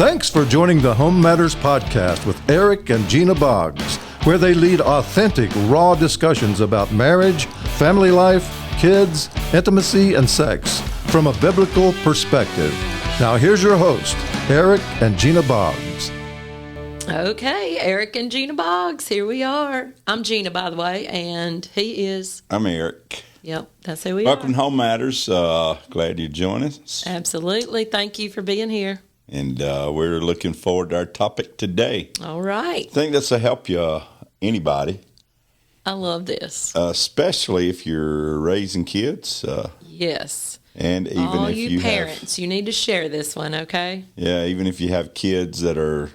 Thanks for joining the HomeMatters podcast with Eric and Gena Boggs, where they lead authentic, raw discussions about marriage, family life, kids, intimacy, and sex from a biblical perspective. Now here's your host, Eric and Gena Boggs. Okay, Eric and Gena Boggs, here we are. I'm Gena, by the way, and he is... I'm Eric. Yep, that's who we Welcome are. to HomeMatters. Glad you joined us. Absolutely. Thank you for being here. And we're looking forward to our topic today. All right. I think this will help you, anybody. I love this. Especially if you're raising kids. Yes. And even all if you parents, you need to share this one, okay? Yeah, even if you have kids that are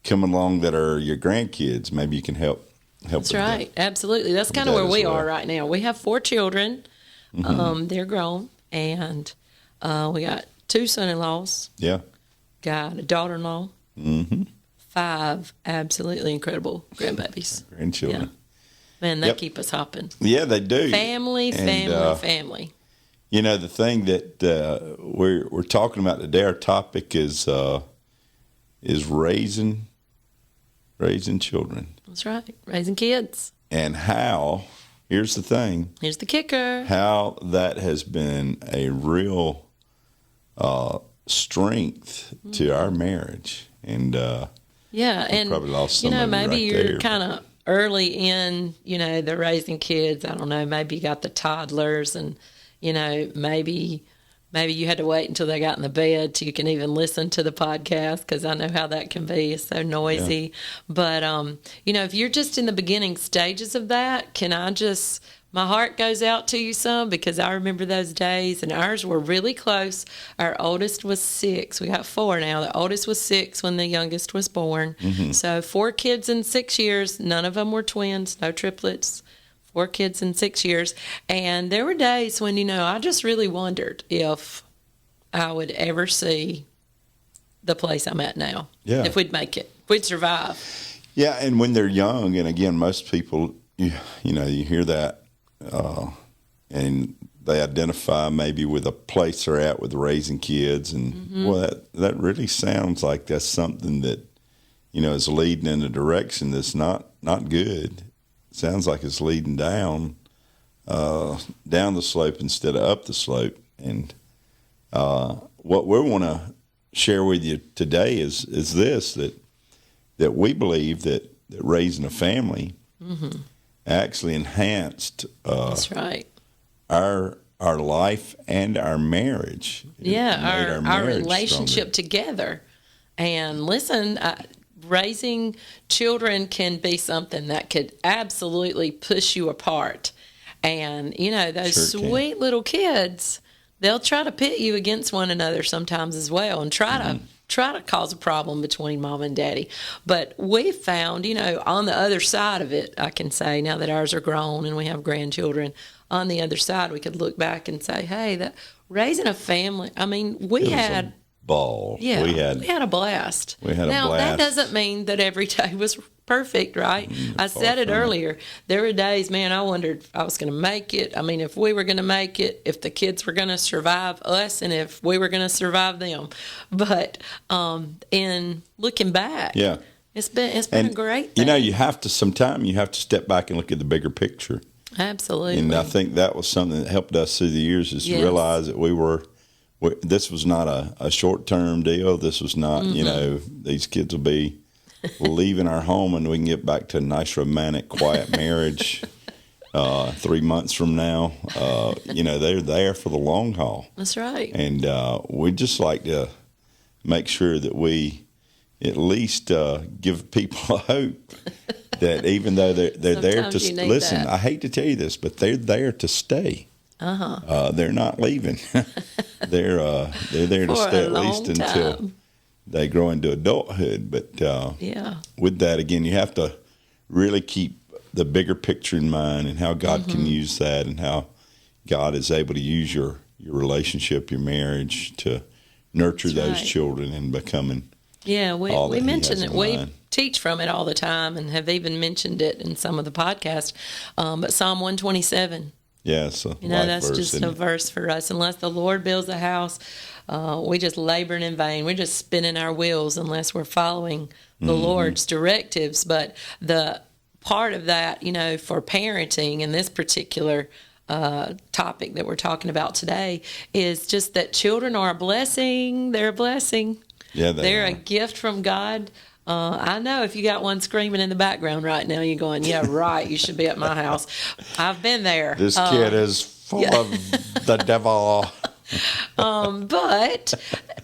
coming along that are your grandkids, maybe you can help That's right. Absolutely. That's kind of where we are right now. We have 4 children. Mm-hmm. They're grown. And we got 2 son-in-laws. Yeah. Got a daughter-in-law. Mm-hmm. 5 absolutely incredible grandbabies. Grandchildren. Yeah. Man, they keep us hopping. Yeah, they do. Family. You know, the thing that we're talking about today, our topic is raising children. That's right. Raising kids. And how, here's the thing. Here's the kicker. How that has been a real strength to our marriage. And and probably lost somebody maybe right you're there. kind of early in, the raising kids. I don't know, maybe you got the toddlers and, maybe you had to wait until they got in the bed so you can even listen to the podcast, because I know how that can be. It's so noisy. Yeah. But, if you're just in the beginning stages of that, my heart goes out to you some, because I remember those days, and ours were really close. Our oldest was 6. We got 4 now. The oldest was 6 when the youngest was born. Mm-hmm. So 4 kids in 6 years. None of them were twins, no triplets. 4 kids in 6 years. And there were days when, I just really wondered if I would ever see the place I'm at now. Yeah. If we'd make it, if we'd survive. Yeah, and when they're young, and again, most people, you hear that, and they identify maybe with a place they're at with raising kids, and that really sounds like that's something that is leading in a direction that's not good. It sounds like it's leading down the slope instead of up the slope. And what we want to share with you today is this, that we believe that raising a family actually enhanced That's right. our life and our marriage. Yeah, our relationship stronger together. And listen, raising children can be something that could absolutely push you apart. And, those sweet little kids, they'll try to pit you against one another sometimes as well, and try to cause a problem between mom and daddy. But we found, on the other side of it, I can say, now that ours are grown and we have grandchildren, on the other side, we could look back and say, hey, that raising a family, we had ball. Yeah, we had a blast. Now, that doesn't mean that every day was perfect, right? I said it earlier. There were days, man, I wondered if I was going to make it. If we were going to make it, if the kids were going to survive us, and if we were going to survive them. But in looking back, it's been a great thing. You have to step back and look at the bigger picture. Absolutely. And I think that was something that helped us through the years, is to realize that this was not a short-term deal. This was not, these kids will be leaving our home and we can get back to a nice, romantic, quiet marriage 3 months from now. They're there for the long haul. That's right. And we just like to make sure that we at least give people hope that even though they're there to listen, I hate to tell you this, but they're there to stay. They're not leaving. They're there to stay at least until they grow into adulthood. But with that, again, you have to really keep the bigger picture in mind, and how God can use that, and how God is able to use your relationship, your marriage, to nurture those children and becoming. Yeah, we mention it. We teach from it all the time, and have even mentioned it in some of the podcasts. But Psalm 127. Yeah, so that's just a verse for us. Unless the Lord builds a house, we just laboring in vain. We're just spinning our wheels unless we're following the Lord's directives. But the part of that, for parenting in this particular topic that we're talking about today is just that children are a blessing. They're a blessing. Yeah, they're a gift from God. I know if you got one screaming in the background right now, you're going, yeah, right, you should be at my house. I've been there. This kid is full of the devil. But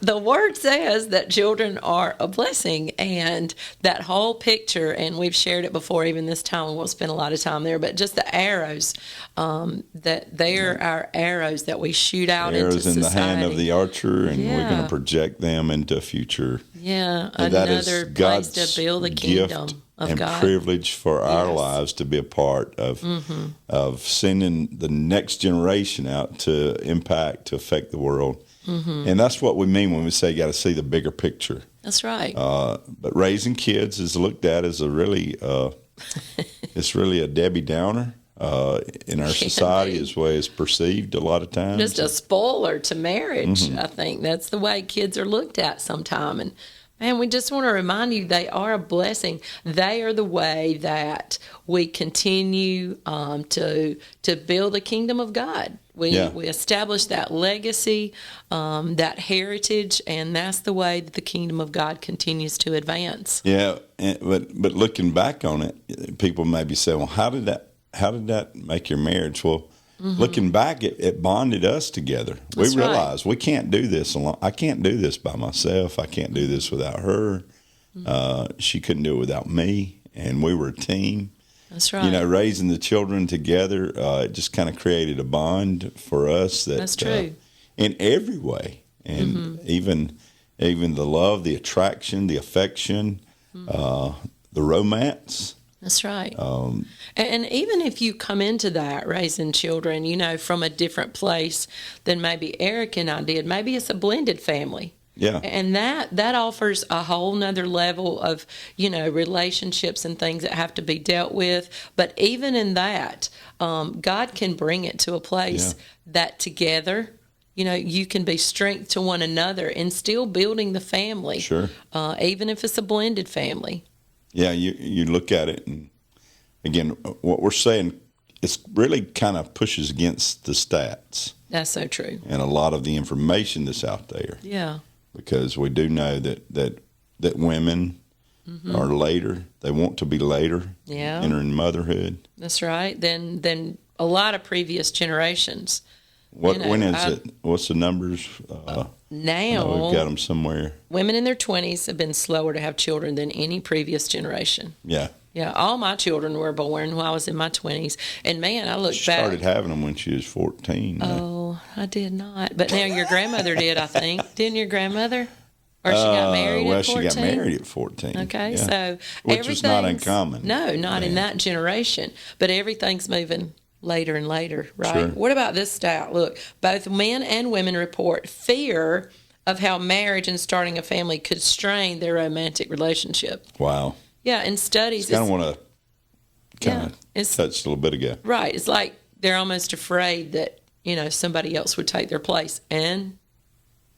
the word says that children are a blessing, and that whole picture, and we've shared it before, even this time we won't spend a lot of time there, but just the arrows, that they're our arrows that we shoot out into society. Arrows in the hand of the archer, and we're going to project them into a future. Yeah, and another place to build the kingdom of and God. Privilege for our lives to be a part of sending the next generation out to impact, to affect the world. And that's what we mean when we say you got to see the bigger picture. That's right. But raising kids is looked at as a really, it's really a Debbie Downer in our society, is the way it's perceived a lot of times. Just a spoiler to marriage. I think that's the way kids are looked at sometime. And man, we just want to remind you they are a blessing. They are the way that we continue to build the kingdom of God. We establish that legacy, that heritage, and that's the way that the kingdom of God continues to advance. Yeah, but looking back on it, people maybe say, "Well, how did that make your marriage?" Well, looking back, it bonded us together. That's we realized we can't do this alone. I can't do this by myself. I can't do this without her. She couldn't do it without me, and we were a team. That's right. Raising the children together, it just kind of created a bond for us. That's true. In every way, and even the love, the attraction, the affection, the romance. That's right. And even if you come into that raising children, from a different place than maybe Eric and I did, maybe it's a blended family. Yeah. And that offers a whole nother level of, relationships and things that have to be dealt with. But even in that, God can bring it to a place that together, you can be strength to one another and still building the family. Sure. Even if it's a blended family. Yeah, you look at it, and again, what we're saying, it's really kind of pushes against the stats. That's so true. And a lot of the information that's out there. Yeah. Because we do know that women are later. They want to be later. Yeah. Entering motherhood. That's right. Than a lot of previous generations. When is it? What's the numbers? Now we've got them somewhere. Women in their 20s have been slower to have children than any previous generation. Yeah. Yeah, all my children were born while I was in my 20s. And man, I look She back. started having them when she was 14. Oh, I did not. But now your grandmother did, I think. Didn't your grandmother? Or she got married at 14? Well, she got married at 14. Okay, yeah. so which was not uncommon. No, not in that generation. But everything's moving later and later, right? Sure. What about this stat? Look, both men and women report fear of how marriage and starting a family could strain their romantic relationship. Wow. Yeah, in studies. I kind of want to touch a little bit ago. Right. It's like they're almost afraid that, somebody else would take their place. And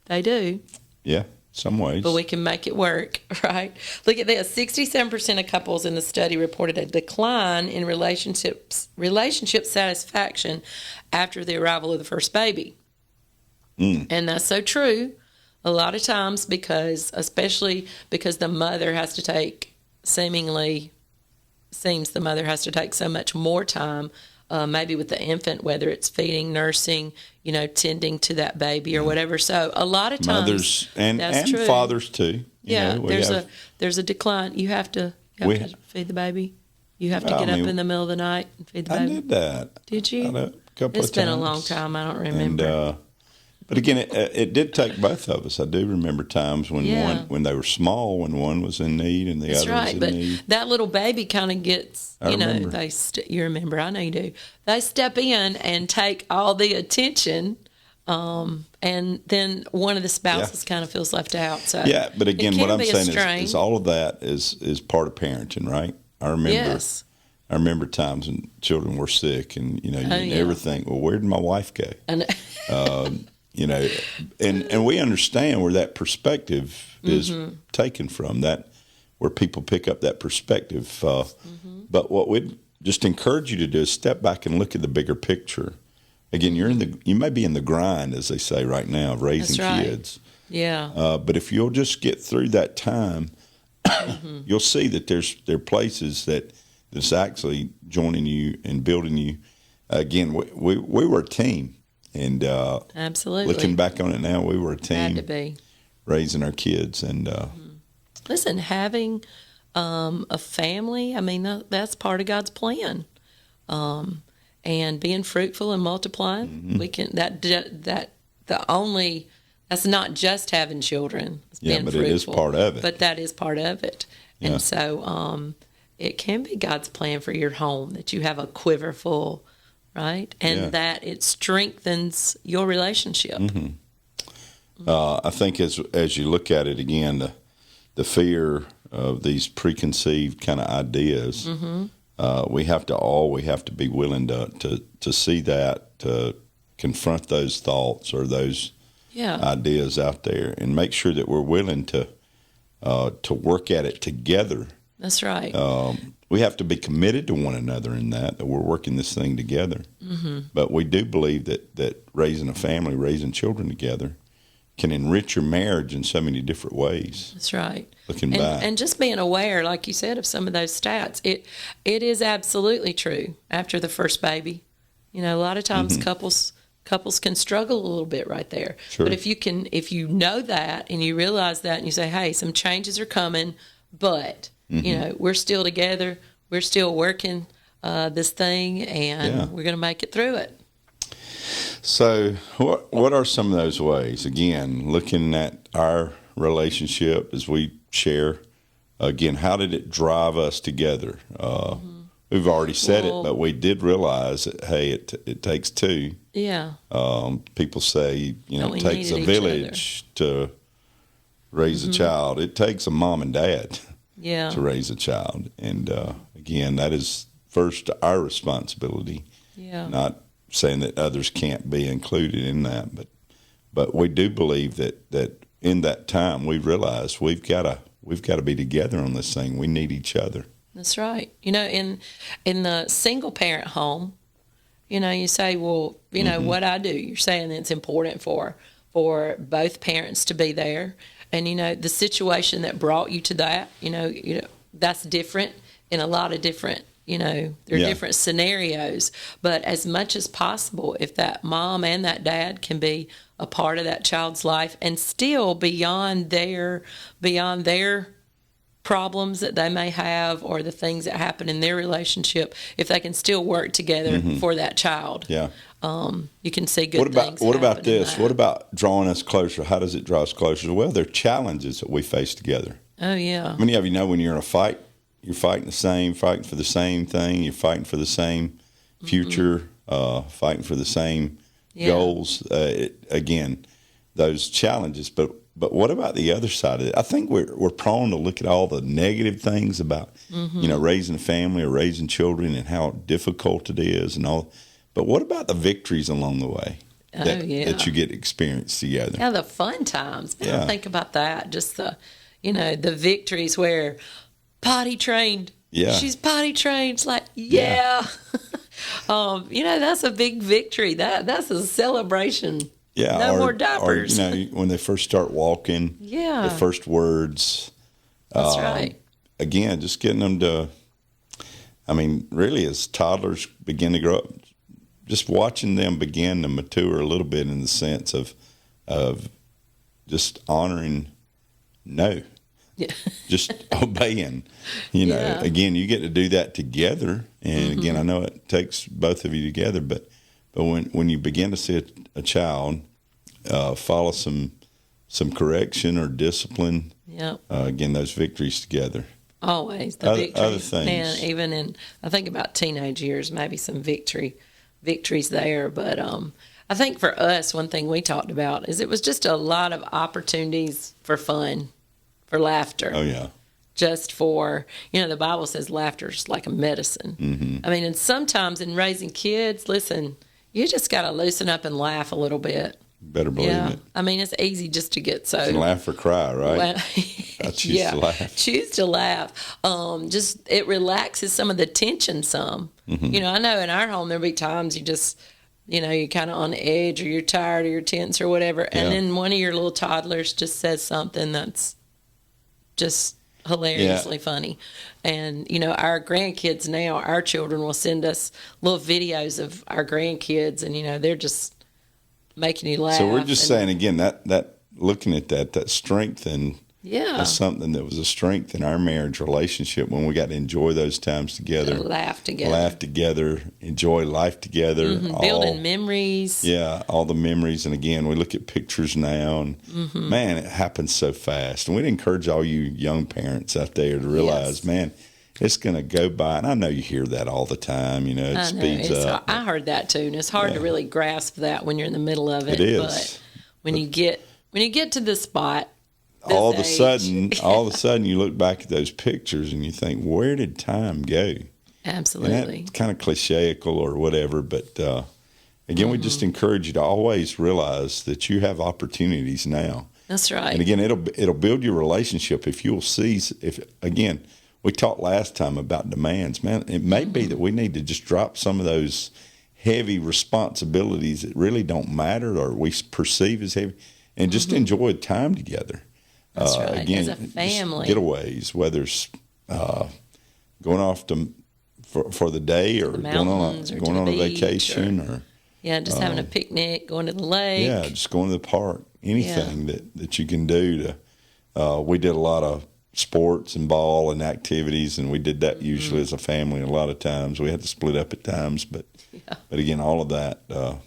they do. Yeah, some ways. But we can make it work, right? Look at this. 67% of couples in the study reported a decline in relationship satisfaction after the arrival of the first baby. And that's so true. A lot of times especially because the mother has to take the mother has to take so much more time, maybe with the infant, whether it's feeding, nursing, tending to that baby or whatever. So a lot of times, mothers and true. fathers too. There's a decline. You have to feed the baby. You have to get up in the middle of the night and feed the baby. I did that. Did you? A couple of times. It's been a long time. I don't remember. But again, it did take both of us. I do remember times when when they were small, when one was in need and the other was in need. But that little baby kind of gets, you remember, I know you do. They step in and take all the attention, and then one of the spouses kind of feels left out. So but again, what I'm saying is all of that is part of parenting, right? I remember times when children were sick, and you never think, well, where did my wife go? you know, and we understand where that perspective is taken from, that where people pick up that perspective. But what we'd just encourage you to do is step back and look at the bigger picture. Again, you may be in the grind, as they say right now, of raising kids. Yeah. But if you'll just get through that time, you'll see that there are places that's actually joining you and building you. Again, we were a team, and absolutely, looking back on it now, we were a team. Had to be raising our kids, and listen, having a family. I mean, that's part of God's plan. And being fruitful and multiplying, we can that's not just having children. It's being but fruitful, it is part of it. But that is part of it. Yeah. And so it can be God's plan for your home, that you have a quiver full, right? And that it strengthens your relationship. I think as you look at it again, the fear of these preconceived kind of ideas, we have to be willing to see that, to confront those thoughts or those ideas out there, and make sure that we're willing to work at it together. That's right. We have to be committed to one another in that we're working this thing together. But we do believe that raising a family, raising children together, can enrich your marriage in so many different ways. That's right. Looking back. And just being aware, like you said, of some of those stats. It is absolutely true after the first baby. You know, a lot of times couples can struggle a little bit right there. Sure. But if you know that and you realize that and you say, hey, some changes are coming, but, you know, we're still together. We're still working this thing, and we're going to make it through it. So what are some of those ways? Again, looking at our relationship as we share, again, how did it drive us together? We've already said it, but we did realize that, hey, it takes two. Yeah. People say, it takes a village to raise a child. It takes a mom and dad to raise a child. And again, that is first our responsibility. Yeah. Not saying that others can't be included in that, but we do believe that in that time we realize we've got to be together on this thing. We need each other. That's right. You know, in the single parent home, you know, you say, well, you know, what I do. You're saying that it's important for both parents to be there, and you know, the situation that brought you to that, you know, that's different in a lot of different. You know, there are different scenarios, but as much as possible, if that mom and that dad can be a part of that child's life and still beyond their problems that they may have or the things that happen in their relationship, if they can still work together for that child, you can see good things. What about this? What about drawing us closer? How does it draw us closer? Well, there are challenges that we face together. Oh, yeah. Many of you know when you're in a fight, you're fighting for the same thing. You're fighting for the same future, fighting for the same goals. Again, those challenges. But what about the other side of it? I think we're prone to look at all the negative things about raising a family or raising children and how difficult it is and all. But what about the victories along the way that you get to experience together? Yeah, the fun times. Man, I think about that. Just the victories where potty trained. Yeah. She's potty trained. It's like, that's a big victory. That's a celebration. Yeah. No more diapers. Or, when they first start walking. Yeah. The first words. That's right. Again, just getting them to, really as toddlers begin to grow up, just watching them begin to mature a little bit in the sense of just honoring no. Yeah. Just obeying, again, you get to do that together. And again, I know it takes both of you together, but when you begin to see a child follow some correction or discipline, again, those victories together. Always the victories. Other things. Man, even I think about teenage years, maybe some victories there. But I think for us, one thing we talked about is it was just a lot of opportunities for fun. For laughter. Oh, yeah. Just for, the Bible says laughter is like a medicine. And sometimes in raising kids, listen, you just got to loosen up and laugh a little bit. Better believe it. I mean, it's easy just to get so. You can laugh or cry, right? Well, I choose to laugh. Choose to laugh. Just it relaxes some of the tension. Some, I know in our home there'll be times you just, you're kind of on the edge, or you're tired, or you're tense, or whatever, and then one of your little toddlers just says something that's just hilariously funny. And our grandkids now, our children will send us little videos of our grandkids, and they're just making you laugh. So we're just saying again that looking at that strength, and that's something that was a strength in our marriage relationship when we got to enjoy those times together, laugh together, enjoy life together, building memories. Yeah, all the memories. And again, we look at pictures now, and man, it happens so fast. And we'd encourage all you young parents out there to realize, man, it's going to go by. And I know you hear that all the time, it speeds up. I heard that too, and it's hard to really grasp that when you're in the middle of it. It is. But when you get to the spot, all of a sudden you look back at those pictures and you think, where did time go? Absolutely. It's kind of clichéical or whatever, but again, we just encourage you to always realize that you have opportunities now. That's right. And again, it'll build your relationship if you'll see. Again, we talked last time about demands. Man, it may be that we need to just drop some of those heavy responsibilities that really don't matter or we perceive as heavy, and just enjoy time together. That's right. Again, as a family. Getaways, whether it's going off for the day or going on a vacation or just having a picnic, going to the lake. Yeah, just going to the park. Anything that you can do to. We did a lot of sports and ball and activities, and we did that usually as a family. A lot of times we had to split up at times, but again, all of that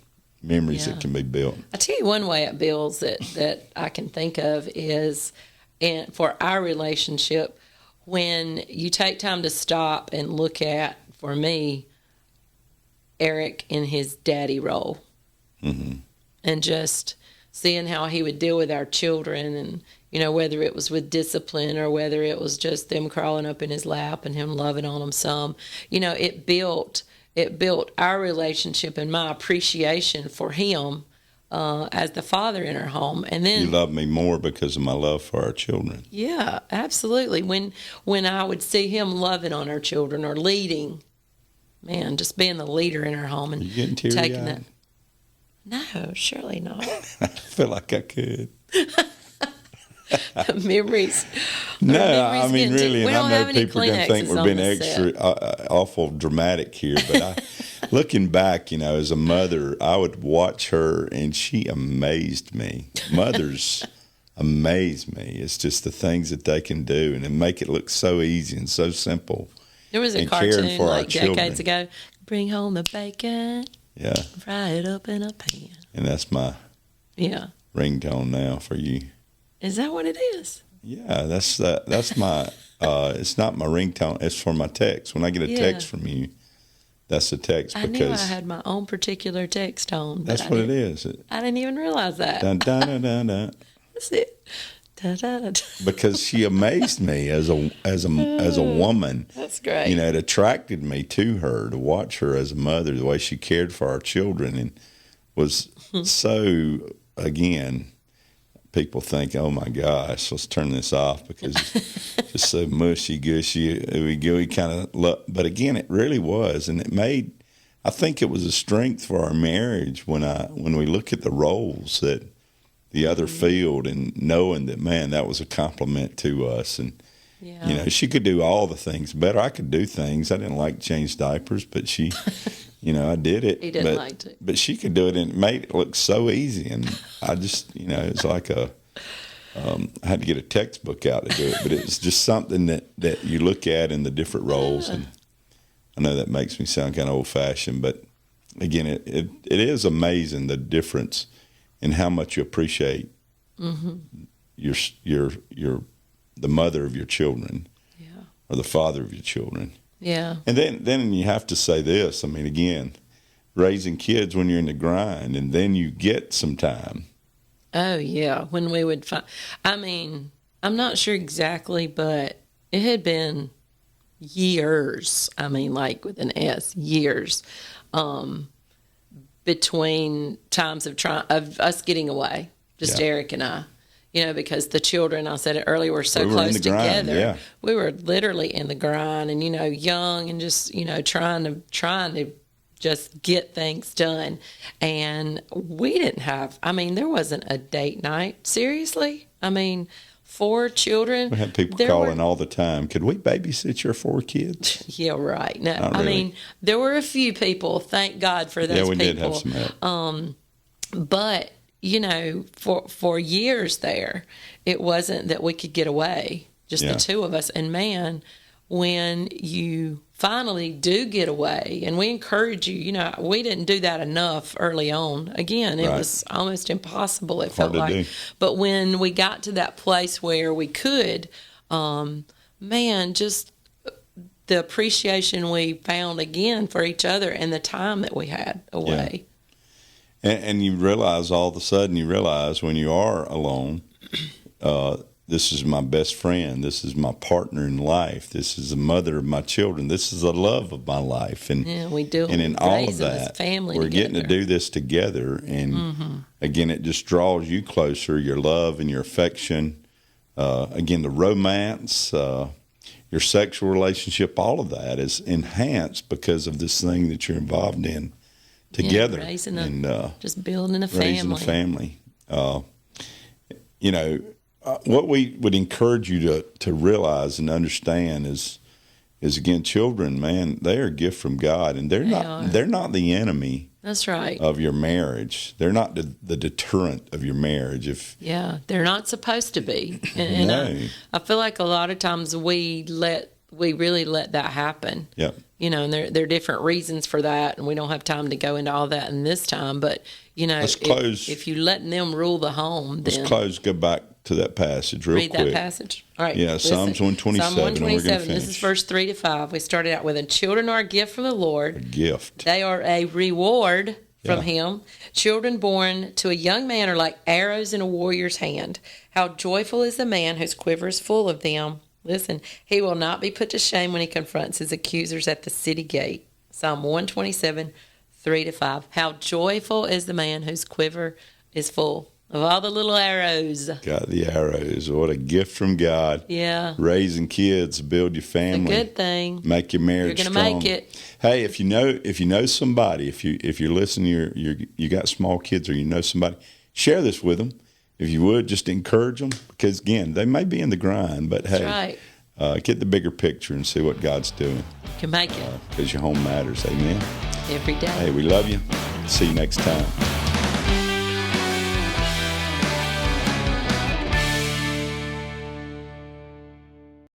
memories that can be built. I tell you one way it builds that I can think of is, and for our relationship, when you take time to stop and look at, for me, Eric in his daddy role, and just seeing how he would deal with our children, and whether it was with discipline or whether it was just them crawling up in his lap and him loving on them some, it built our relationship and my appreciation for him as the father in our home. And then you love me more because of my love for our children. Yeah, absolutely. When I would see him loving on our children or leading, man, just being the leader in our home and you getting teary-eyed? Taking that. No, surely not. I feel like I could. Memories. No, I mean, really, and I know people are going to think we're being extra awful dramatic here, but looking back, as a mother, I would watch her, and she amazed me. Mothers amaze me. It's just the things that they can do and make it look so easy and so simple. There was a cartoon like decades ago, bring home the bacon, fry it up in a pan. And that's my ringtone now for you. Is that what it is? Yeah, that's my. It's not my ringtone. It's for my text. When I get a text from you, that's a text. I knew I had my own particular text tone. That's what it is. I didn't even realize that. Dun, dun, dun, dun, dun. That's it. Dun, dun, dun. Because she amazed me as a woman. That's great. It attracted me to her, to watch her as a mother, the way she cared for our children, and was so, again, people think, oh my gosh, let's turn this off because it's just so mushy, gushy, ooey gooey kind of look. But again, it really was, and I think it was a strength for our marriage when we look at the roles that the other filled, and knowing that, man, that was a compliment to us. And she could do all the things better. I could do things. I didn't like to change diapers, but she. I did it. He didn't like to. But she could do it, and it made it look so easy. And I just, it's like I had to get a textbook out to do it. But it's just something that you look at in the different roles. And I know that makes me sound kind of old-fashioned, but again, it is amazing the difference in how much you appreciate the mother of your children, or the father of your children. Yeah. And then you have to say this. I mean, again, raising kids when you're in the grind, and then you get some time. Oh, yeah. When we would find, I'm not sure exactly, but it had been years. Like with an S, years. between times of us getting away, just Eric and I. Because the children, I said it earlier, were so close together. Yeah. We were literally in the grind, and young, and just trying to just get things done. And we didn't have. There wasn't a date night. Seriously, 4 children. We had people calling all the time. Could we babysit your 4 kids? Yeah, right. No, Not really. There were a few people. Thank God for those people. Yeah, we did have some help. But for years there, it wasn't that we could get away, just the 2 of us. And man, when you finally do get away, and we encourage you, we didn't do that enough early on. Again, it was almost impossible, it felt like. Do. But when we got to that place where we could, man, just the appreciation we found again for each other and the time that we had away. Yeah. And you realize all of a sudden, when you are alone, this is my best friend. This is my partner in life. This is the mother of my children. This is the love of my life. And we do. And in all of that, we're getting to do this together. And again, it just draws you closer. Your love and your affection. Again, the romance, your sexual relationship, all of that is enhanced because of this thing that you're involved in together. Just building a family. Raising a family. What we would encourage you to realize and understand is again, children, man, they are a gift from God, and they're not the enemy. That's right. Of your marriage. They're not the deterrent of your marriage. They're not supposed to be. And No. I feel like a lot of times we really let that happen. Yeah. And there are different reasons for that, and we don't have time to go into all that in this time. But Let's close. If you letting them rule the home, then let's close. Go back to that passage real quick. Read that passage. All right. Yeah, listen. Psalms 127. Psalm 127. This is finish. verse 3 to 5. We started out with, "And children are a gift from the Lord. A gift. They are a reward from Him. Children born to a young man are like arrows in a warrior's hand. How joyful is the man whose quiver is full of them." Listen, he will not be put to shame when he confronts his accusers at the city gate. Psalm 127, 3 to 5. How joyful is the man whose quiver is full of all the little arrows. Got the arrows. What a gift from God. Yeah. Raising kids, build your family. It's a good thing. Make your marriage You're going to strong. make it. Hey, if you know somebody, if you're listening, you got small kids, or you know somebody, share this with them. If you would, just encourage them, because again, they may be in the grind, but That's hey, right. Get the bigger picture and see what God's doing. You can make it Because your home matters. Amen. every day. Hey, we love you. See you next time.